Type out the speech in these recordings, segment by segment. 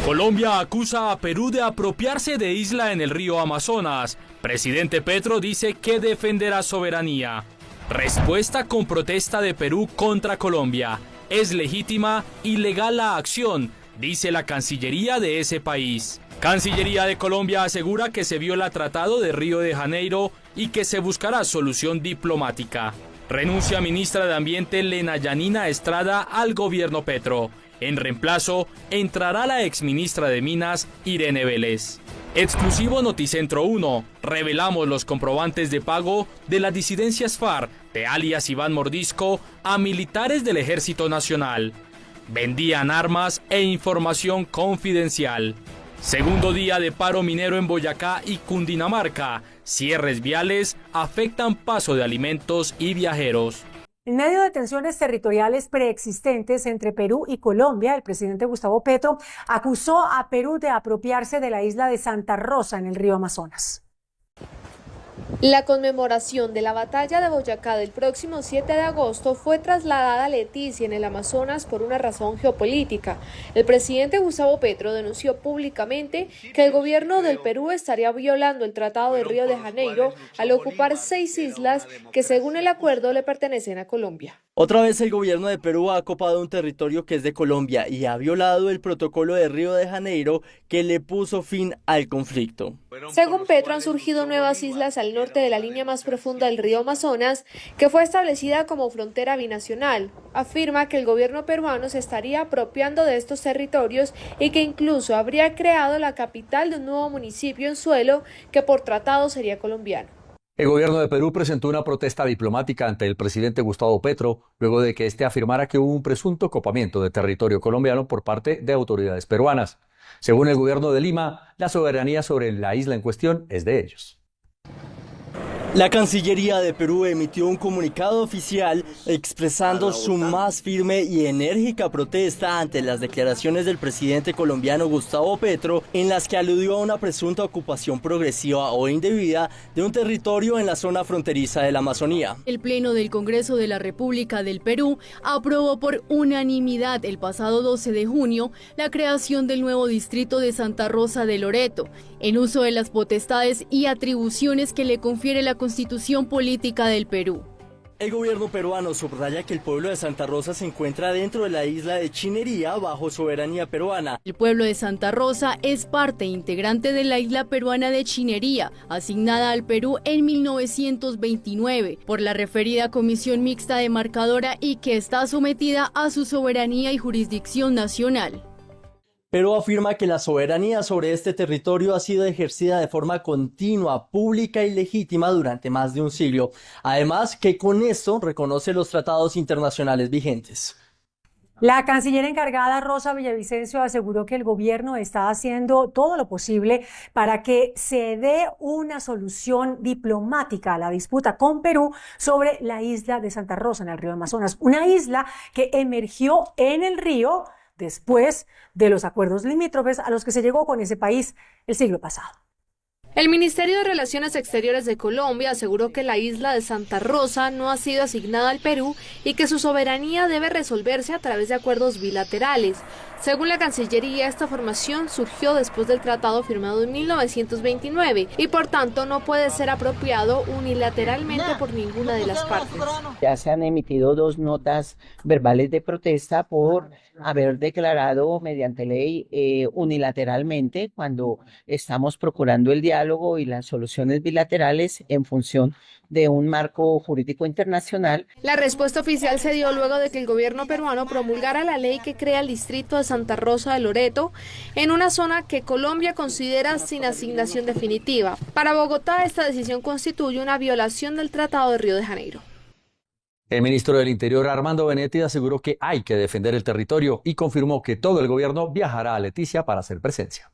Colombia acusa a Perú de apropiarse de isla en el río Amazonas. Presidente Petro dice que defenderá soberanía. Respuesta con protesta de Perú contra Colombia. Es legítima y legal la acción, dice la Cancillería de ese país. Cancillería de Colombia asegura que se viola Tratado de Río de Janeiro y que se buscará solución diplomática. Renuncia ministra de Ambiente Lena Yanina Estrada al gobierno Petro. En reemplazo, entrará la exministra de Minas, Irene Vélez. Exclusivo Noticentro 1. Revelamos los comprobantes de pago de las disidencias FARC, de alias Iván Mordisco, a militares del Ejército Nacional. Vendían armas e información confidencial. Segundo día de paro minero en Boyacá y Cundinamarca. Cierres viales afectan paso de alimentos y viajeros. En medio de tensiones territoriales preexistentes entre Perú y Colombia, el presidente Gustavo Petro acusó a Perú de apropiarse de la isla de Santa Rosa en el río Amazonas. La conmemoración de la batalla de Boyacá del próximo 7 de agosto fue trasladada a Leticia en el Amazonas por una razón geopolítica. El presidente Gustavo Petro denunció públicamente que el gobierno del Perú estaría violando el Tratado de Río de Janeiro al ocupar 6 islas que según el acuerdo le pertenecen a Colombia. Otra vez el gobierno de Perú ha ocupado un territorio que es de Colombia y ha violado el protocolo de Río de Janeiro que le puso fin al conflicto. Según Petro, han surgido nuevas islas al norte de la línea más profunda del río Amazonas, que fue establecida como frontera binacional. Afirma que el gobierno peruano se estaría apropiando de estos territorios y que incluso habría creado la capital de un nuevo municipio en suelo que por tratado sería colombiano. El gobierno de Perú presentó una protesta diplomática ante el presidente Gustavo Petro luego de que este afirmara que hubo un presunto copamiento de territorio colombiano por parte de autoridades peruanas. Según el gobierno de Lima, la soberanía sobre la isla en cuestión es de ellos. La Cancillería de Perú emitió un comunicado oficial expresando su más firme y enérgica protesta ante las declaraciones del presidente colombiano Gustavo Petro, en las que aludió a una presunta ocupación progresiva o indebida de un territorio en la zona fronteriza de la Amazonía. El Pleno del Congreso de la República del Perú aprobó por unanimidad el pasado 12 de junio la creación del nuevo distrito de Santa Rosa de Loreto, en uso de las potestades y atribuciones que le confiere la Constitución Política del Perú. El gobierno peruano subraya que el pueblo de Santa Rosa se encuentra dentro de la isla de Chinería bajo soberanía peruana. El pueblo de Santa Rosa es parte integrante de la isla peruana de Chinería, asignada al Perú en 1929 por la referida Comisión Mixta Demarcadora y que está sometida a su soberanía y jurisdicción nacional. Perú afirma que la soberanía sobre este territorio ha sido ejercida de forma continua, pública y legítima durante más de un siglo. Además, que con esto reconoce los tratados internacionales vigentes. La canciller encargada Rosa Villavicencio aseguró que el gobierno está haciendo todo lo posible para que se dé una solución diplomática a la disputa con Perú sobre la isla de Santa Rosa en el río Amazonas, una isla que emergió en el río después de los acuerdos limítrofes a los que se llegó con ese país el siglo pasado. El Ministerio de Relaciones Exteriores de Colombia aseguró que la isla de Santa Rosa no ha sido asignada al Perú y que su soberanía debe resolverse a través de acuerdos bilaterales. Según la Cancillería, esta formación surgió después del tratado firmado en 1929 y por tanto no puede ser apropiado unilateralmente por ninguna de las partes. Ya se han emitido 2 notas verbales de protesta por haber declarado mediante ley unilateralmente cuando estamos procurando el diálogo y las soluciones bilaterales en función de un marco jurídico internacional. La respuesta oficial se dio luego de que el gobierno peruano promulgara la ley que crea el distrito de Santa Rosa de Loreto en una zona que Colombia considera sin asignación definitiva. Para Bogotá, esta decisión constituye una violación del Tratado de Río de Janeiro. El ministro del Interior, Armando Benetti, aseguró que hay que defender el territorio y confirmó que todo el gobierno viajará a Leticia para hacer presencia.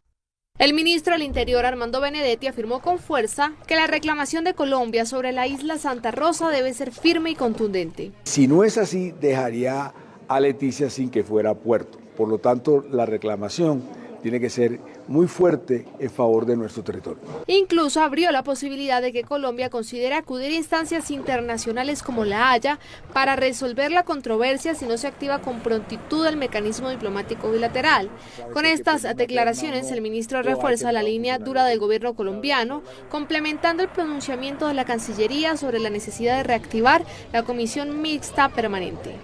El ministro del Interior, Armando Benedetti, afirmó con fuerza que la reclamación de Colombia sobre la isla Santa Rosa debe ser firme y contundente. Si no es así, dejaría a Leticia sin que fuera puerto. Por lo tanto, la reclamación tiene que ser muy fuerte en favor de nuestro territorio. Incluso abrió la posibilidad de que Colombia considere acudir a instancias internacionales como La Haya para resolver la controversia si no se activa con prontitud el mecanismo diplomático bilateral. Con estas declaraciones, el ministro refuerza la línea dura del gobierno colombiano, complementando el pronunciamiento de la Cancillería sobre la necesidad de reactivar la Comisión Mixta Permanente.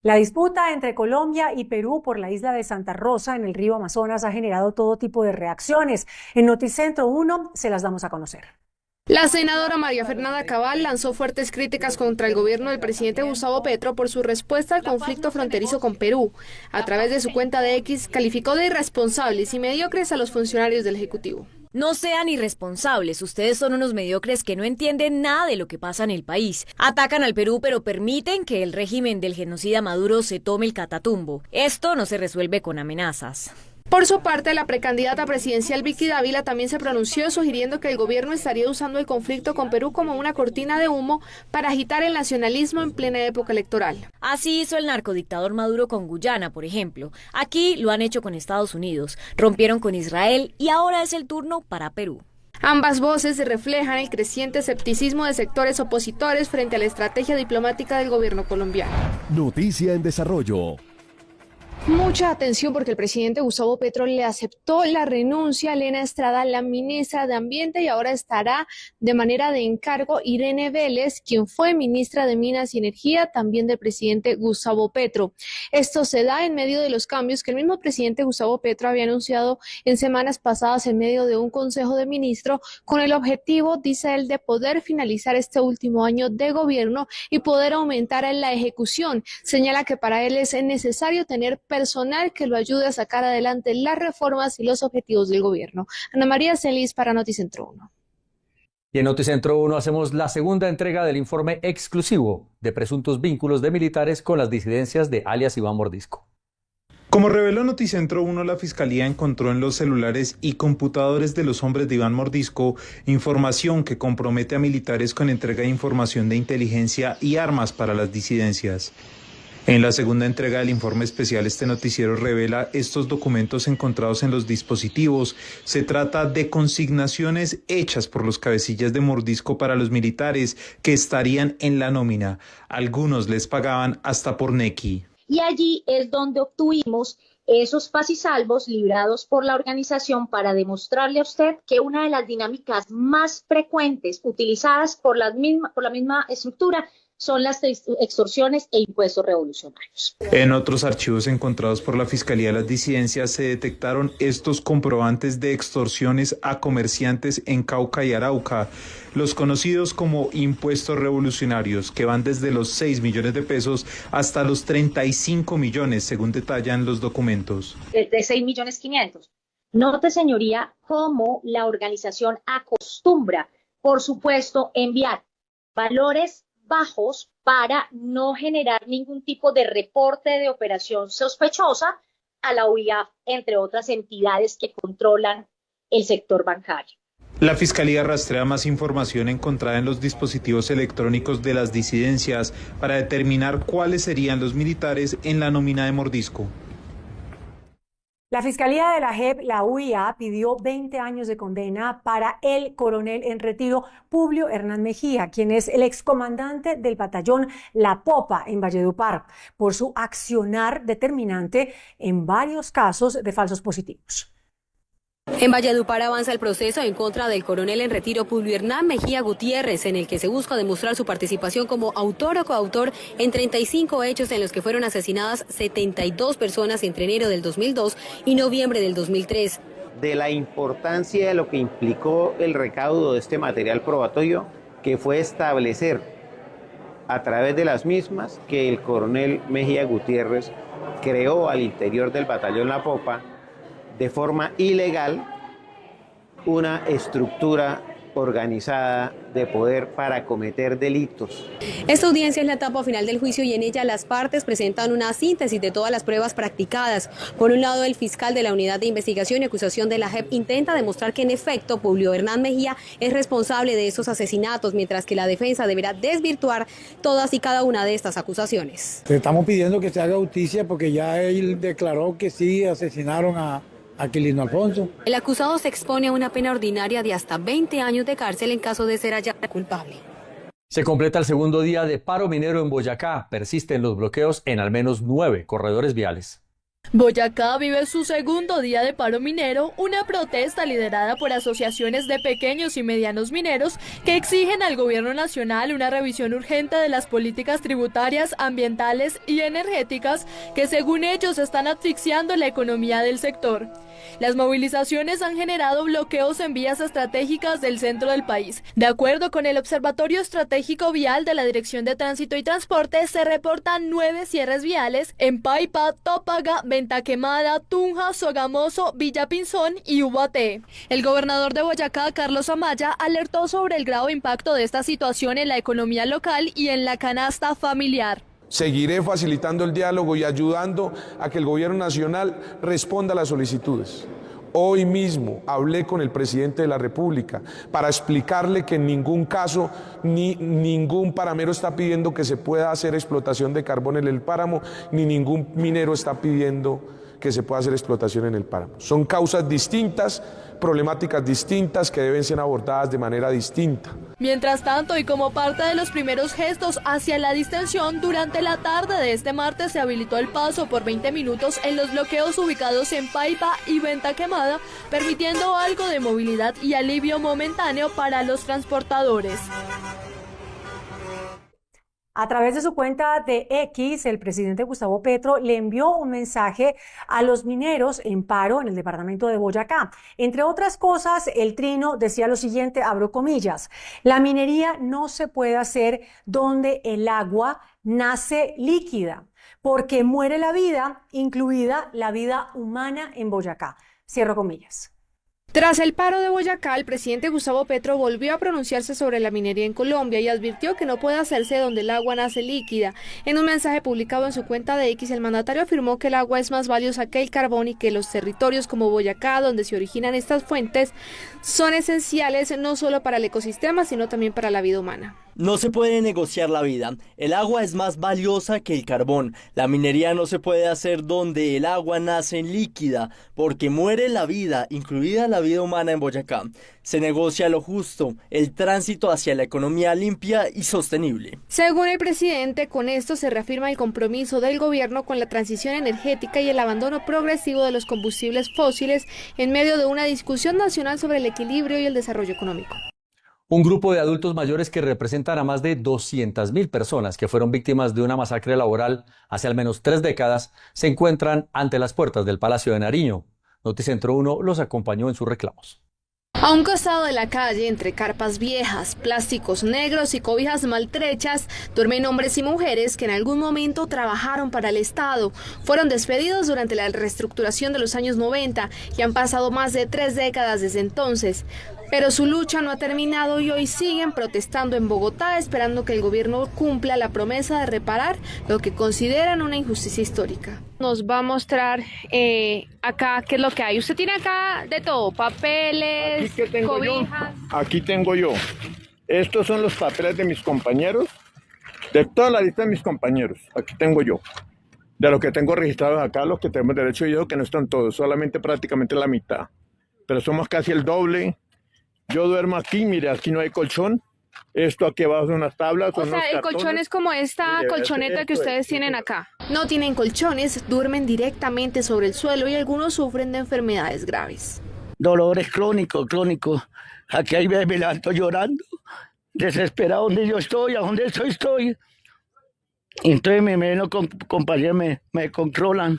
La disputa entre Colombia y Perú por la isla de Santa Rosa en el río Amazonas ha generado todo tipo de reacciones. En Noticentro 1 se las damos a conocer. La senadora María Fernanda Cabal lanzó fuertes críticas contra el gobierno del presidente Gustavo Petro por su respuesta al conflicto fronterizo con Perú. A través de su cuenta de X, calificó de irresponsables y mediocres a los funcionarios del Ejecutivo. No sean irresponsables, ustedes son unos mediocres que no entienden nada de lo que pasa en el país. Atacan al Perú, pero permiten que el régimen del genocida Maduro se tome el catatumbo. Esto no se resuelve con amenazas. Por su parte, la precandidata presidencial Vicky Dávila también se pronunció sugiriendo que el gobierno estaría usando el conflicto con Perú como una cortina de humo para agitar el nacionalismo en plena época electoral. Así hizo el narcodictador Maduro con Guyana, por ejemplo. Aquí lo han hecho con Estados Unidos, rompieron con Israel y ahora es el turno para Perú. Ambas voces reflejan el creciente escepticismo de sectores opositores frente a la estrategia diplomática del gobierno colombiano. Noticia en desarrollo. Mucha atención porque el presidente Gustavo Petro le aceptó la renuncia a Elena Estrada, la ministra de Ambiente, y ahora estará de manera de encargo Irene Vélez, quien fue ministra de Minas y Energía, también del presidente Gustavo Petro. Esto se da en medio de los cambios que el mismo presidente Gustavo Petro había anunciado en semanas pasadas en medio de un consejo de ministros con el objetivo, dice él, de poder finalizar este último año de gobierno y poder aumentar en la ejecución. Señala que para él es necesario tener personal que lo ayude a sacar adelante las reformas y los objetivos del gobierno. Ana María Celis para Noticentro 1. Y en Noticentro 1 hacemos la segunda entrega del informe exclusivo de presuntos vínculos de militares con las disidencias de alias Iván Mordisco. Como reveló Noticentro 1, la Fiscalía encontró en los celulares y computadores de los hombres de Iván Mordisco información que compromete a militares con entrega de información de inteligencia y armas para las disidencias. En la segunda entrega del informe especial, este noticiero revela estos documentos encontrados en los dispositivos. Se trata de consignaciones hechas por los cabecillas de Mordisco para los militares que estarían en la nómina. Algunos les pagaban hasta por nequi. Y allí es donde obtuvimos esos pasisalvos librados por la organización para demostrarle a usted que una de las dinámicas más frecuentes utilizadas por la misma estructura son las extorsiones e impuestos revolucionarios. En otros archivos encontrados por la Fiscalía de las Disidencias se detectaron estos comprobantes de extorsiones a comerciantes en Cauca y Arauca, los conocidos como impuestos revolucionarios, que van desde los 6 millones de pesos hasta los 35 millones, según detallan los documentos. De 6.500.000. Note, señoría, cómo la organización acostumbra, por supuesto, enviar valores bajos para no generar ningún tipo de reporte de operación sospechosa a la UIAF, entre otras entidades que controlan el sector bancario. La Fiscalía rastrea más información encontrada en los dispositivos electrónicos de las disidencias para determinar cuáles serían los militares en la nómina de Mordisco. La Fiscalía de la JEP, la UIA, pidió 20 años de condena para el coronel en retiro Publio Hernán Mejía, quien es el excomandante del batallón La Popa en Valledupar, por su accionar determinante en varios casos de falsos positivos. En Valledupar avanza el proceso en contra del coronel en retiro Publio Hernán Mejía Gutiérrez, en el que se busca demostrar su participación como autor o coautor en 35 hechos en los que fueron asesinadas 72 personas entre enero del 2002 y noviembre del 2003. De la importancia de lo que implicó el recaudo de este material probatorio, que fue establecer a través de las mismas que el coronel Mejía Gutiérrez creó al interior del batallón La Popa de forma ilegal una estructura organizada de poder para cometer delitos. Esta audiencia es la etapa final del juicio y en ella las partes presentan una síntesis de todas las pruebas practicadas. Por un lado, el fiscal de la Unidad de Investigación y Acusación de la JEP intenta demostrar que en efecto Publio Hernán Mejía es responsable de esos asesinatos, mientras que la defensa deberá desvirtuar todas y cada una de estas acusaciones. Estamos pidiendo que se haga justicia porque ya él declaró que sí asesinaron a Aquilino Alfonso. El acusado se expone a una pena ordinaria de hasta 20 años de cárcel en caso de ser hallado culpable. Se completa el segundo día de paro minero en Boyacá. Persisten los bloqueos en al menos 9 corredores viales. Boyacá vive su segundo día de paro minero, una protesta liderada por asociaciones de pequeños y medianos mineros que exigen al gobierno nacional una revisión urgente de las políticas tributarias, ambientales y energéticas que según ellos están asfixiando la economía del sector. Las movilizaciones han generado bloqueos en vías estratégicas del centro del país. De acuerdo con el Observatorio Estratégico Vial de la Dirección de Tránsito y Transporte, se reportan 9 cierres viales en Paipa, Tópaga, Venta Quemada, Tunja, Sogamoso, Villapinzón y Ubaté. El gobernador de Boyacá, Carlos Amaya, alertó sobre el grave impacto de esta situación en la economía local y en la canasta familiar. Seguiré facilitando el diálogo y ayudando a que el gobierno nacional responda a las solicitudes. Hoy mismo hablé con el presidente de la República para explicarle que en ningún caso ni ningún paramero está pidiendo que se pueda hacer explotación de carbón en el páramo, ni ningún minero está pidiendo que se pueda hacer explotación en el páramo. Son causas distintas, problemáticas distintas que deben ser abordadas de manera distinta. Mientras tanto, y como parte de los primeros gestos hacia la distensión, durante la tarde de este martes se habilitó el paso por 20 minutos en los bloqueos ubicados en Paipa y Venta Quemada, permitiendo algo de movilidad y alivio momentáneo para los transportadores. A través de su cuenta de X, el presidente Gustavo Petro le envió un mensaje a los mineros en paro en el departamento de Boyacá. Entre otras cosas, el trino decía lo siguiente, abro comillas: la minería no se puede hacer donde el agua nace líquida, porque muere la vida, incluida la vida humana en Boyacá. Cierro comillas. Tras el paro de Boyacá, el presidente Gustavo Petro volvió a pronunciarse sobre la minería en Colombia y advirtió que no puede hacerse donde el agua nace líquida. En un mensaje publicado en su cuenta de X, el mandatario afirmó que el agua es más valiosa que el carbón y que los territorios como Boyacá, donde se originan estas fuentes, son esenciales no solo para el ecosistema, sino también para la vida humana. No se puede negociar la vida. El agua es más valiosa que el carbón. La minería no se puede hacer donde el agua nace líquida, porque muere la vida, incluida la vida humana en Boyacá. Se negocia lo justo, el tránsito hacia la economía limpia y sostenible. Según el presidente, con esto se reafirma el compromiso del gobierno con la transición energética y el abandono progresivo de los combustibles fósiles en medio de una discusión nacional sobre el equilibrio y el desarrollo económico. Un grupo de adultos mayores que representan a más de 200.000 personas que fueron víctimas de una masacre laboral hace al menos 3 décadas se encuentran ante las puertas del Palacio de Nariño. Noticentro 1 los acompañó en sus reclamos. A un costado de la calle, entre carpas viejas, plásticos negros y cobijas maltrechas, duermen hombres y mujeres que en algún momento trabajaron para el Estado. Fueron despedidos durante la reestructuración de los años 90 y han pasado más de 3 décadas desde entonces. Pero su lucha no ha terminado y hoy siguen protestando en Bogotá, esperando que el gobierno cumpla la promesa de reparar lo que consideran una injusticia histórica. Nos va a mostrar acá qué es lo que hay. Usted tiene acá de todo, papeles, cobijas. Aquí tengo yo. Estos son los papeles de mis compañeros, de toda la lista de mis compañeros. Aquí tengo yo. De los que tengo registrados acá, los que tenemos derecho yo, que no están todos, solamente prácticamente la mitad. Pero somos casi el doble. Yo duermo aquí, mire, aquí no hay colchón. Esto aquí abajo son unas tablas. O sea, el colchón es como esta colchoneta que ustedes tienen acá. No tienen colchones, duermen directamente sobre el suelo y algunos sufren de enfermedades graves. Dolores crónicos. Aquí ahí me levanto llorando, desesperado donde yo estoy, a donde estoy. Entonces me ven los compañeros, me controlan,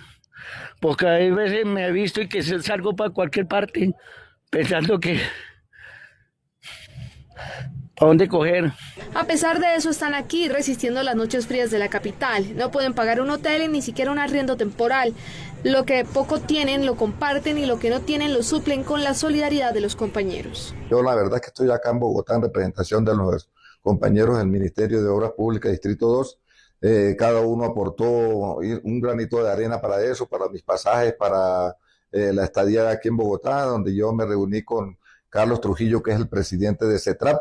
porque hay veces me he visto y que salgo para cualquier parte, pensando que... ¿a dónde coger? A pesar de eso están aquí resistiendo las noches frías de la capital. No pueden pagar un hotel y ni siquiera un arriendo temporal. Lo que poco tienen lo comparten y lo que no tienen lo suplen con la solidaridad de los compañeros. Yo la verdad que estoy acá en Bogotá en representación de los compañeros del Ministerio de Obras Públicas Distrito 2. Cada uno aportó un granito de arena para eso, para mis pasajes, para la estadía aquí en Bogotá, donde yo me reuní con Carlos Trujillo, que es el presidente de CETRAP.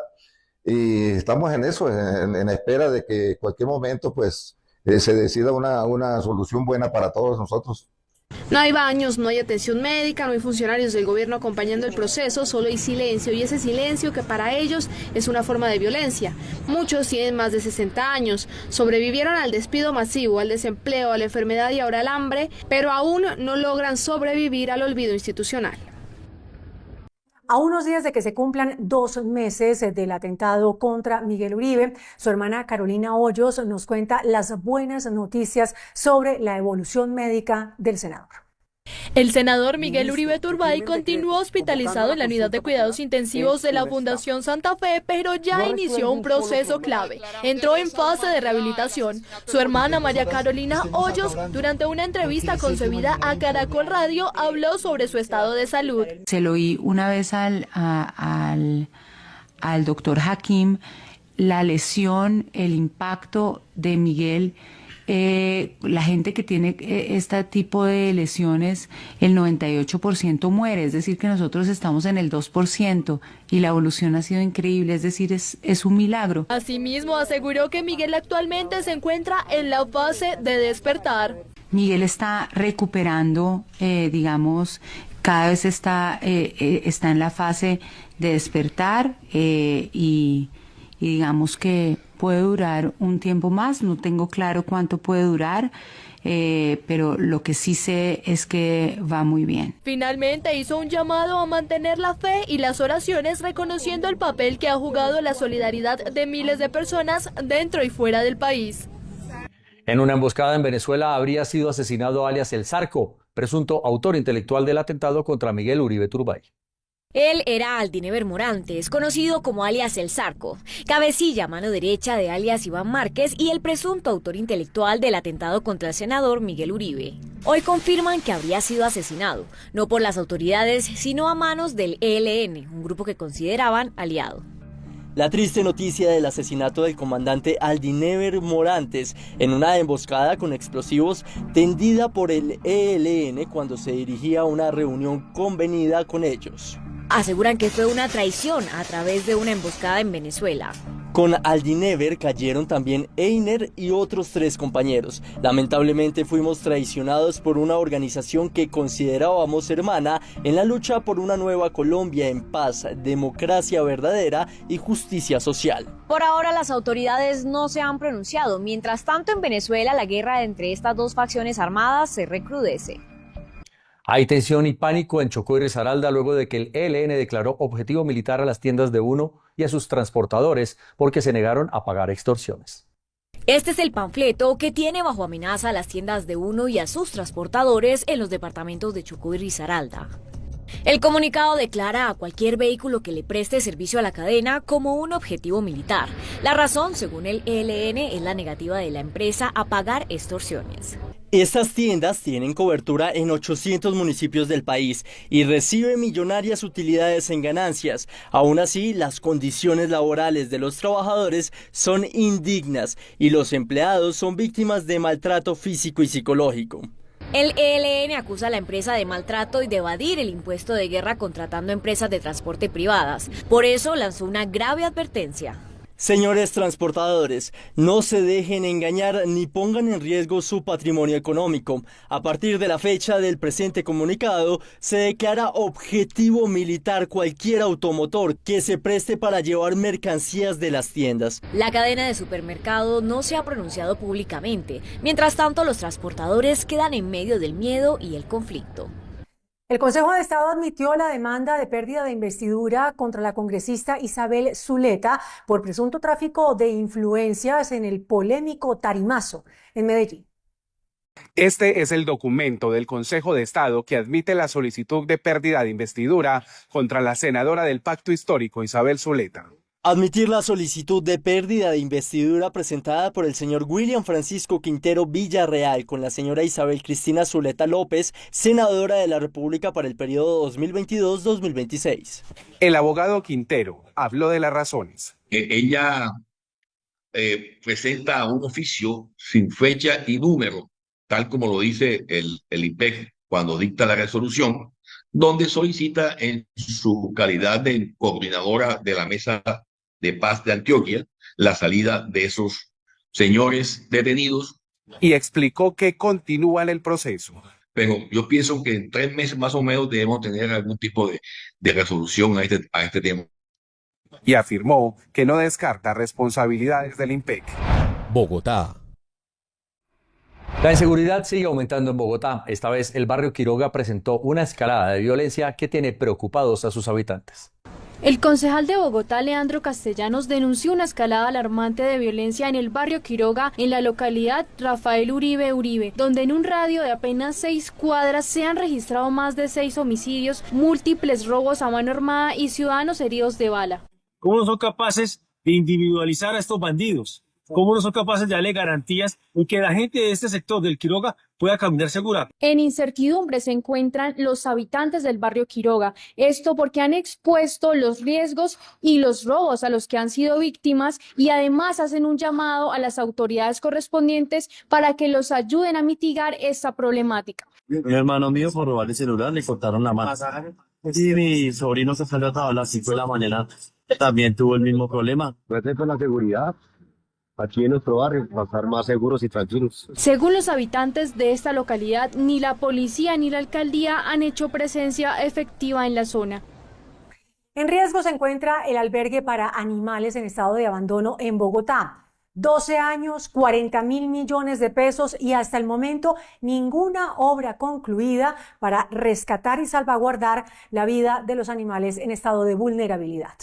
Y estamos en eso, en espera de que en cualquier momento pues se decida una solución buena para todos nosotros. No hay baños, no hay atención médica, no hay funcionarios del gobierno acompañando el proceso, solo hay silencio, y ese silencio que para ellos es una forma de violencia. Muchos tienen más de 60 años, sobrevivieron al despido masivo, al desempleo, a la enfermedad y ahora al hambre, pero aún no logran sobrevivir al olvido institucional. A unos días de que se cumplan 2 meses del atentado contra Miguel Uribe, su hermana Carolina Hoyos nos cuenta las buenas noticias sobre la evolución médica del senador. El senador Miguel Uribe Turbay continúa hospitalizado en la unidad de cuidados intensivos de la Fundación Santa Fe, pero ya inició un proceso clave. Entró en fase de rehabilitación. Su hermana María Carolina Hoyos, durante una entrevista concebida a Caracol Radio, habló sobre su estado de salud. Se lo oí una vez al doctor Hakim, la lesión, el impacto de Miguel. La gente que tiene este tipo de lesiones, el 98% muere, es decir que nosotros estamos en el 2% y la evolución ha sido increíble, es decir, es un milagro. Asimismo, aseguró que Miguel actualmente se encuentra en la fase de despertar. Miguel está recuperando, digamos, cada vez está en la fase de despertar y digamos que puede durar un tiempo más, no tengo claro cuánto puede durar, pero lo que sí sé es que va muy bien. Finalmente hizo un llamado a mantener la fe y las oraciones, reconociendo el papel que ha jugado la solidaridad de miles de personas dentro y fuera del país. En una emboscada en Venezuela habría sido asesinado alias El Zarco, presunto autor intelectual del atentado contra Miguel Uribe Turbay. Él era Aldinever Morantes, conocido como alias El Zarco, cabecilla mano derecha de alias Iván Márquez y el presunto autor intelectual del atentado contra el senador Miguel Uribe. Hoy confirman que habría sido asesinado, no por las autoridades, sino a manos del ELN, un grupo que consideraban aliado. La triste noticia del asesinato del comandante Aldinever Morantes en una emboscada con explosivos tendida por el ELN cuando se dirigía a una reunión convenida con ellos. Aseguran que fue una traición a través de una emboscada en Venezuela. Con Aldinever cayeron también Einer y otros 3 compañeros. Lamentablemente fuimos traicionados por una organización que considerábamos hermana en la lucha por una nueva Colombia en paz, democracia verdadera y justicia social. Por ahora las autoridades no se han pronunciado. Mientras tanto, en Venezuela la guerra entre estas 2 facciones armadas se recrudece. Hay tensión y pánico en Chocó y Risaralda luego de que el ELN declaró objetivo militar a las tiendas de Uno y a sus transportadores porque se negaron a pagar extorsiones. Este es el panfleto que tiene bajo amenaza a las tiendas de Uno y a sus transportadores en los departamentos de Chocó y Risaralda. El comunicado declara a cualquier vehículo que le preste servicio a la cadena como un objetivo militar. La razón, según el ELN, es la negativa de la empresa a pagar extorsiones. Estas tiendas tienen cobertura en 800 municipios del país y reciben millonarias utilidades en ganancias. Aún así, las condiciones laborales de los trabajadores son indignas y los empleados son víctimas de maltrato físico y psicológico. El ELN acusa a la empresa de maltrato y de evadir el impuesto de guerra contratando empresas de transporte privadas. Por eso lanzó una grave advertencia. Señores transportadores, no se dejen engañar ni pongan en riesgo su patrimonio económico. A partir de la fecha del presente comunicado, se declara objetivo militar cualquier automotor que se preste para llevar mercancías de las tiendas. La cadena de supermercado no se ha pronunciado públicamente. Mientras tanto, los transportadores quedan en medio del miedo y el conflicto. El Consejo de Estado admitió la demanda de pérdida de investidura contra la congresista Isabel Zuleta por presunto tráfico de influencias en el polémico Tarimazo en Medellín. Este es el documento del Consejo de Estado que admite la solicitud de pérdida de investidura contra la senadora del Pacto Histórico Isabel Zuleta. Admitir la solicitud de pérdida de investidura presentada por el señor William Francisco Quintero Villarreal con la señora Isabel Cristina Zuleta López, senadora de la República para el periodo 2022-2026. El abogado Quintero habló de las razones. Ella presenta un oficio sin fecha y número, tal como lo dice el IPEC cuando dicta la resolución, donde solicita en su calidad de coordinadora de la Mesa de Paz de Antioquia la salida de esos señores detenidos. Y explicó que continúa en el proceso. pero yo pienso que en 3 meses más o menos debemos tener algún tipo de resolución a este tema. Y afirmó que no descarta responsabilidades del IMPEC. Bogotá. La inseguridad sigue aumentando en Bogotá. Esta vez el barrio Quiroga presentó una escalada de violencia que tiene preocupados a sus habitantes. El concejal de Bogotá, Leandro Castellanos, denunció una escalada alarmante de violencia en el barrio Quiroga, en la localidad Rafael Uribe, donde en un radio de apenas 6 cuadras se han registrado más de 6 homicidios, múltiples robos a mano armada y ciudadanos heridos de bala. ¿Cómo no son capaces de individualizar a estos bandidos? ¿Cómo no son capaces de darle garantías en que la gente de este sector del Quiroga pueda caminar segura? En incertidumbre se encuentran los habitantes del barrio Quiroga. Esto porque han expuesto los riesgos y los robos a los que han sido víctimas y además hacen un llamado a las autoridades correspondientes para que los ayuden a mitigar esta problemática. Mi hermano mío por robar el celular le cortaron la mano. Y mi sobrino se salió a las 5 de la mañana. También tuvo el mismo problema. Respecto a la seguridad, aquí en nuestro barrio, pasar más seguros y tranquilos. Según los habitantes de esta localidad, ni la policía ni la alcaldía han hecho presencia efectiva en la zona. En riesgo se encuentra el albergue para animales en estado de abandono en Bogotá. 12 años, 40.000 millones de pesos y hasta el momento ninguna obra concluida para rescatar y salvaguardar la vida de los animales en estado de vulnerabilidad.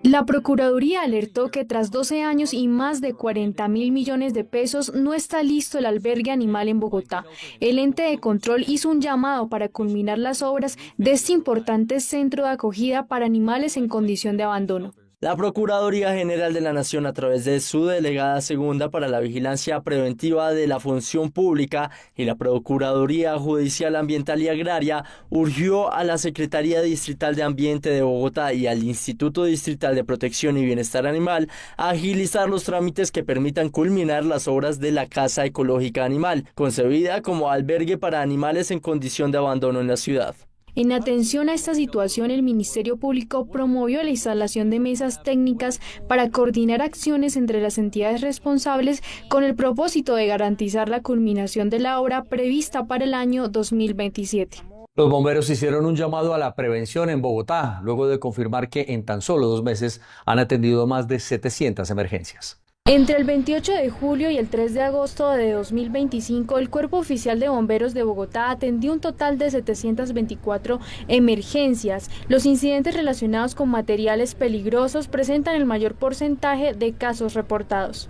La Procuraduría alertó que tras 12 años y más de 40.000 millones de pesos no está listo el albergue animal en Bogotá. El ente de control hizo un llamado para culminar las obras de este importante centro de acogida para animales en condición de abandono. La Procuraduría General de la Nación, a través de su delegada segunda para la vigilancia preventiva de la función pública y la Procuraduría Judicial Ambiental y Agraria, urgió a la Secretaría Distrital de Ambiente de Bogotá y al Instituto Distrital de Protección y Bienestar Animal a agilizar los trámites que permitan culminar las obras de la Casa Ecológica Animal, concebida como albergue para animales en condición de abandono en la ciudad. En atención a esta situación, el Ministerio Público promovió la instalación de mesas técnicas para coordinar acciones entre las entidades responsables con el propósito de garantizar la culminación de la obra prevista para el año 2027. Los bomberos hicieron un llamado a la prevención en Bogotá, luego de confirmar que en tan solo 2 meses han atendido más de 700 emergencias. Entre el 28 de julio y el 3 de agosto de 2025, el Cuerpo Oficial de Bomberos de Bogotá atendió un total de 724 emergencias. Los incidentes relacionados con materiales peligrosos presentan el mayor porcentaje de casos reportados.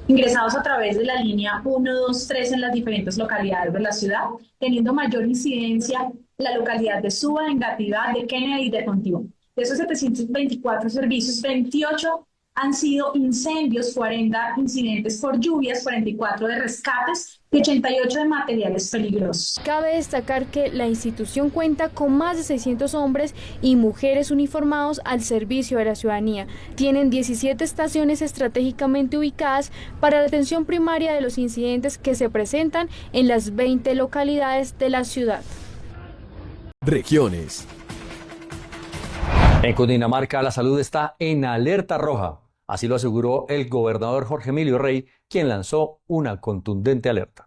Ingresados a través de la línea 123 en las diferentes localidades de la ciudad, teniendo mayor incidencia la localidad de Suba, de Engativá, de Kennedy y de Fontibón. De esos 724 servicios, 28 han sido incendios, 40 incidentes por lluvias, 44 de rescates y 88 de materiales peligrosos. Cabe destacar que la institución cuenta con más de 600 hombres y mujeres uniformados al servicio de la ciudadanía. Tienen 17 estaciones estratégicamente ubicadas para la atención primaria de los incidentes que se presentan en las 20 localidades de la ciudad. Regiones. En Cundinamarca la salud está en alerta roja. Así lo aseguró el gobernador Jorge Emilio Rey, quien lanzó una contundente alerta.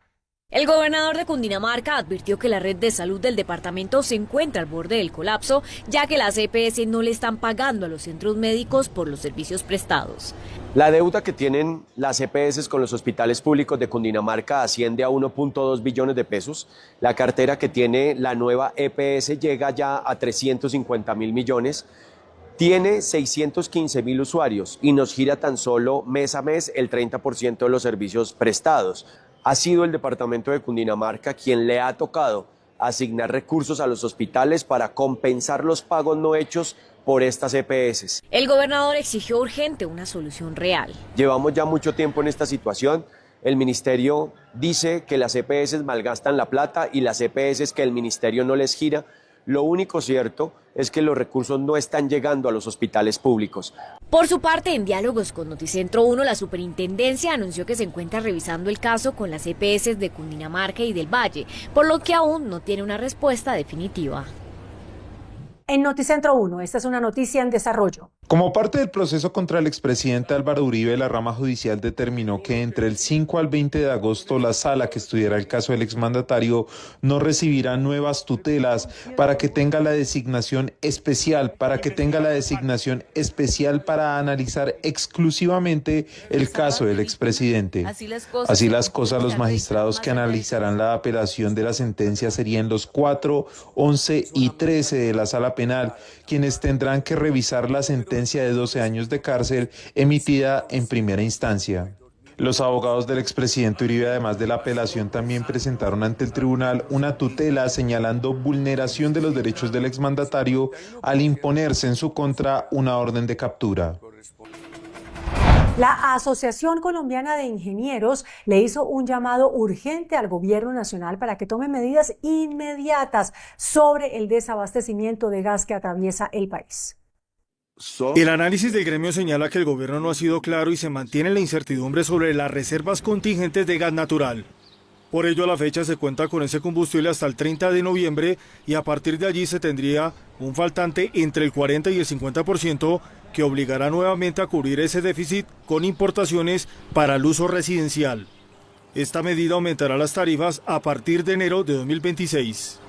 El gobernador de Cundinamarca advirtió que la red de salud del departamento se encuentra al borde del colapso, ya que las EPS no le están pagando a los centros médicos por los servicios prestados. La deuda que tienen las EPS con los hospitales públicos de Cundinamarca asciende a 1.2 billones de pesos. La cartera que tiene la nueva EPS llega ya a 350.000 millones. Tiene 615.000 usuarios y nos gira tan solo mes a mes el 30% de los servicios prestados. Ha sido el departamento de Cundinamarca quien le ha tocado asignar recursos a los hospitales para compensar los pagos no hechos por estas EPS. El gobernador exigió urgente una solución real. Llevamos ya mucho tiempo en esta situación. El ministerio dice que las EPS malgastan la plata y las EPS que el ministerio no les gira. Lo único cierto es que los recursos no están llegando a los hospitales públicos. Por su parte, en diálogos con Noticentro 1, la superintendencia anunció que se encuentra revisando el caso con las EPS de Cundinamarca y del Valle, por lo que aún no tiene una respuesta definitiva. En Noticentro 1, esta es una noticia en desarrollo. Como parte del proceso contra el expresidente Álvaro Uribe, la rama judicial determinó que entre el 5 al 20 de agosto la sala que estudiará el caso del exmandatario no recibirá nuevas tutelas para que tenga la designación especial para analizar exclusivamente el caso del expresidente. Así las cosas, los magistrados que analizarán la apelación de la sentencia serían los 4, 11 y 13 de la sala penal, quienes tendrán que revisar la sentencia de 12 años de cárcel emitida en primera instancia. Los abogados del expresidente Uribe, además de la apelación, también presentaron ante el tribunal una tutela señalando vulneración de los derechos del exmandatario al imponerse en su contra una orden de captura. La Asociación Colombiana de Ingenieros le hizo un llamado urgente al gobierno nacional para que tome medidas inmediatas sobre el desabastecimiento de gas que atraviesa el país. El análisis del gremio señala que el gobierno no ha sido claro y se mantiene la incertidumbre sobre las reservas contingentes de gas natural. Por ello, a la fecha se cuenta con ese combustible hasta el 30 de noviembre y a partir de allí se tendría un faltante entre el 40 y el 50% que obligará nuevamente a cubrir ese déficit con importaciones para el uso residencial. Esta medida aumentará las tarifas a partir de enero de 2026.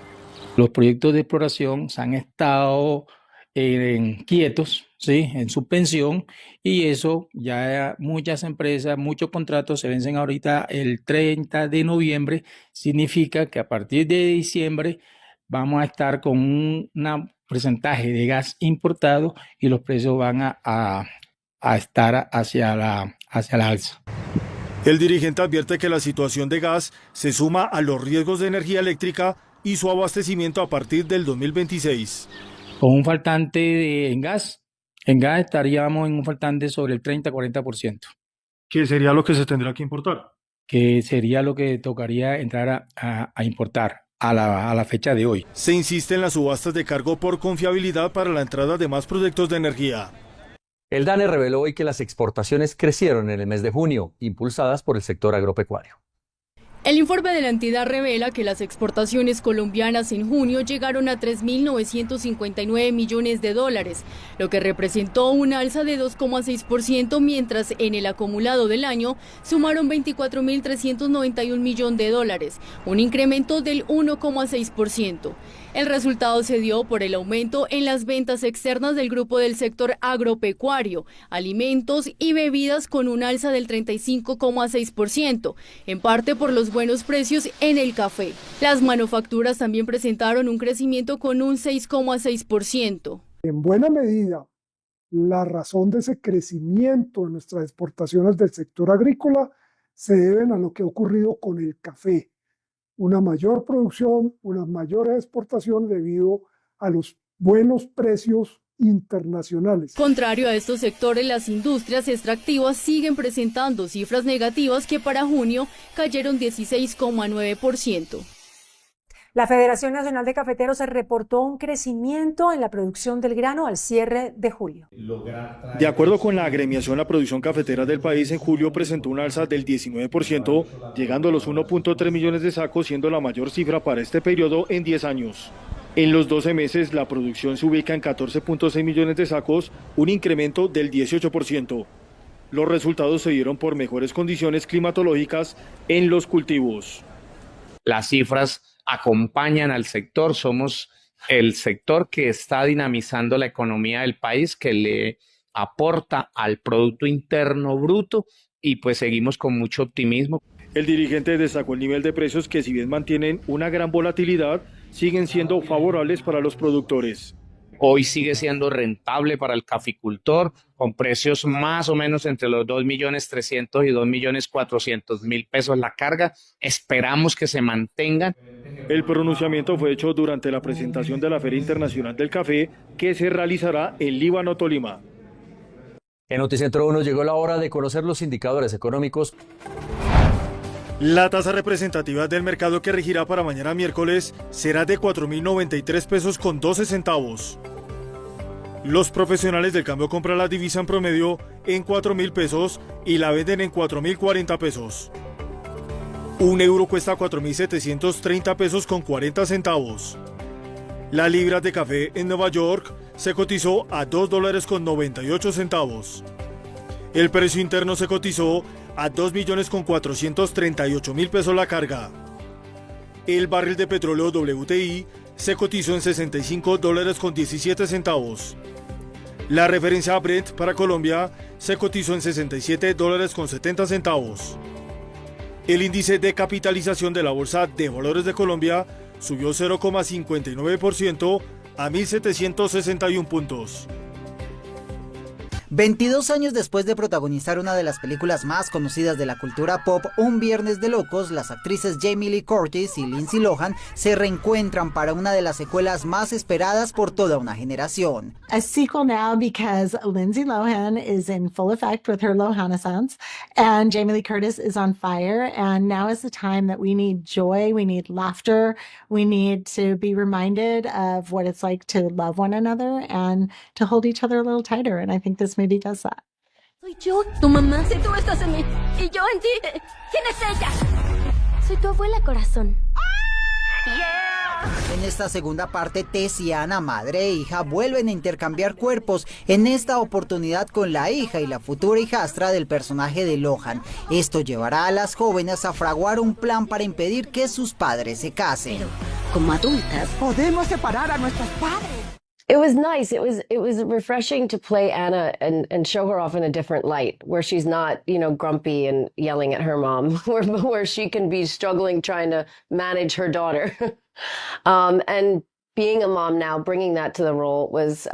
Los proyectos de exploración se han estado quietos, ¿sí?, en suspensión, y eso ya muchas empresas, muchos contratos se vencen ahorita el 30 de noviembre, significa que a partir de diciembre vamos a estar con un porcentaje de gas importado y los precios van a estar hacia la alza. El dirigente advierte que la situación de gas se suma a los riesgos de energía eléctrica y su abastecimiento a partir del 2026. Con un faltante en gas estaríamos en un faltante sobre el 30-40%. ¿Qué sería lo que se tendrá que importar? Que sería lo que tocaría entrar a importar a la fecha de hoy. Se insiste en las subastas de cargo por confiabilidad para la entrada de más proyectos de energía. El DANE reveló hoy que las exportaciones crecieron en el mes de junio, impulsadas por el sector agropecuario. El informe de la entidad revela que las exportaciones colombianas en junio llegaron a 3.959 millones de dólares, lo que representó un alza de 2,6%, mientras en el acumulado del año sumaron 24.391 millones de dólares, un incremento del 1,6%. El resultado se dio por el aumento en las ventas externas del grupo del sector agropecuario, alimentos y bebidas con un alza del 35,6%, en parte por los buenos precios en el café. Las manufacturas también presentaron un crecimiento con un 6,6%. En buena medida, la razón de ese crecimiento en nuestras exportaciones del sector agrícola se deben a lo que ha ocurrido con el café. Una mayor producción, unas mayores exportaciones debido a los buenos precios internacionales. Contrario a estos sectores, las industrias extractivas siguen presentando cifras negativas que para junio cayeron 16,9%. La Federación Nacional de Cafeteros reportó un crecimiento en la producción del grano al cierre de julio. De acuerdo con la agremiación, la producción cafetera del país en julio presentó un alza del 19%, llegando a los 1.3 millones de sacos, siendo la mayor cifra para este periodo en 10 años. En los 12 meses, la producción se ubica en 14.6 millones de sacos, un incremento del 18%. Los resultados se dieron por mejores condiciones climatológicas en los cultivos. Las cifras acompañan al sector, somos el sector que está dinamizando la economía del país, que le aporta al Producto Interno Bruto, y pues seguimos con mucho optimismo. El dirigente destacó el nivel de precios que, si bien mantienen una gran volatilidad, siguen siendo favorables para los productores. Hoy sigue siendo rentable para el caficultor, con precios más o menos entre los 2.300.000 y 2.400.000 pesos la carga. Esperamos que se mantengan. El pronunciamiento fue hecho durante la presentación de la Feria Internacional del Café, que se realizará en Líbano, Tolima. En Noticentro 1 llegó la hora de conocer los indicadores económicos. La tasa representativa del mercado que regirá para mañana miércoles será de 4.093 pesos con 12 centavos. Los profesionales del cambio compran la divisa en promedio en 4.000 pesos y la venden en 4.040 pesos. Un euro cuesta 4.730 pesos con 40 centavos. La libra de café en Nueva York se cotizó a $2.98. El precio interno se cotizó a 2.438.000 pesos la carga. El barril de petróleo WTI se cotizó en $65.17. La referencia Brent para Colombia se cotizó en $67.70. El índice de capitalización de la Bolsa de Valores de Colombia subió 0,59% a 1.761 puntos. 22 años después de protagonizar una de las películas más conocidas de la cultura pop, Un Viernes de Locos, las actrices Jamie Lee Curtis y Lindsay Lohan se reencuentran para una de las secuelas más esperadas por toda una generación. A sequel now because Lindsay Lohan is in full effect with her Lohanescence and Jamie Lee Curtis is on fire, and now is the time that we need joy, we need laughter, we need to be reminded of what it's like to love one another and to hold each other a little tighter, and I think this maybe does that. Soy yo, tu mamá. Si tú estás en mí y yo en ti, ¿quién es ella? Soy tu abuela corazón. En esta segunda parte, Tess y Anna, madre e hija, vuelven a intercambiar cuerpos, en esta oportunidad con la hija y la futura hijastra del personaje de Lohan. Esto llevará a las jóvenes a fraguar un plan para impedir que sus padres se casen. Pero, como adultas, podemos separar a nuestros padres. It was nice. It was refreshing to play Anna and show her off in a different light, where she's not, grumpy and yelling at her mom, where she can be struggling trying to manage her daughter. And being a mom now, bringing that to the role was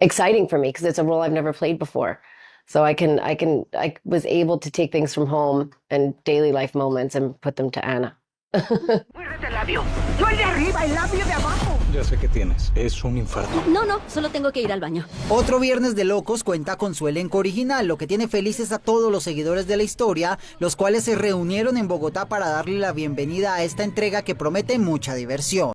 exciting for me because it's a role I've never played before. So I was able to take things from home and daily life moments and put them to Anna. Muérdete el labio. No el de arriba, el labio de abajo. Ya sé qué tienes. Es un infarto. No, solo tengo que ir al baño. Otro Viernes de Locos cuenta con su elenco original, lo que tiene felices a todos los seguidores de la historia, los cuales se reunieron en Bogotá para darle la bienvenida a esta entrega que promete mucha diversión.